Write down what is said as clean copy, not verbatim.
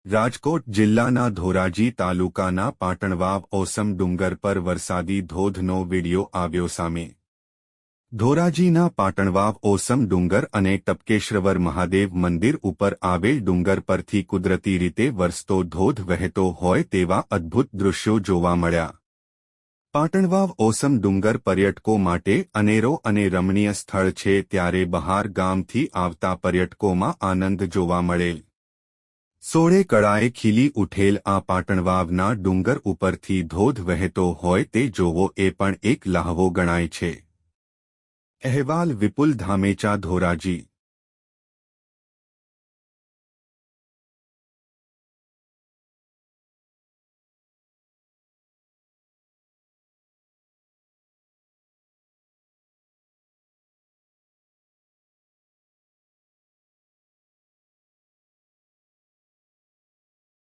રાજકોટ જિલ્લાના ધોરાજી તાલુકાના પાટણવાવ ઓસમ ડુંગર પર વરસાદી ધોધનો વીડિયો આવ્યો સામે। ધોરાજીના પાટણવાવ ઓસમ ડુંગર અને ટપકેશ્વર મહાદેવ મંદિર ઉપર આવેલ ડુંગર પરથી કુદરતી રીતે વરસતો ધોધ વહેતો હોય તેવા અદ્ભુત દૃશ્યો જોવા મળ્યા। પાટણવાવ ઓસમ ડુંગર પર્યટકો માટે અનેરો અને રમણીય સ્થળ છે, ત્યારે બહાર ગામથી આવતા પર્યટકોમાં આનંદ જોવા મળેલ। સોળે કળાએ ખીલી ઉઠેલ આ પાટણવાવના ડુંગર ઉપરથી ધોધ વહેતો હોય તે જોવો એ પણ એક લ્હાવો ગણાય છે। અહેવાલ વિપુલ ધામેચા, ધોરાજી।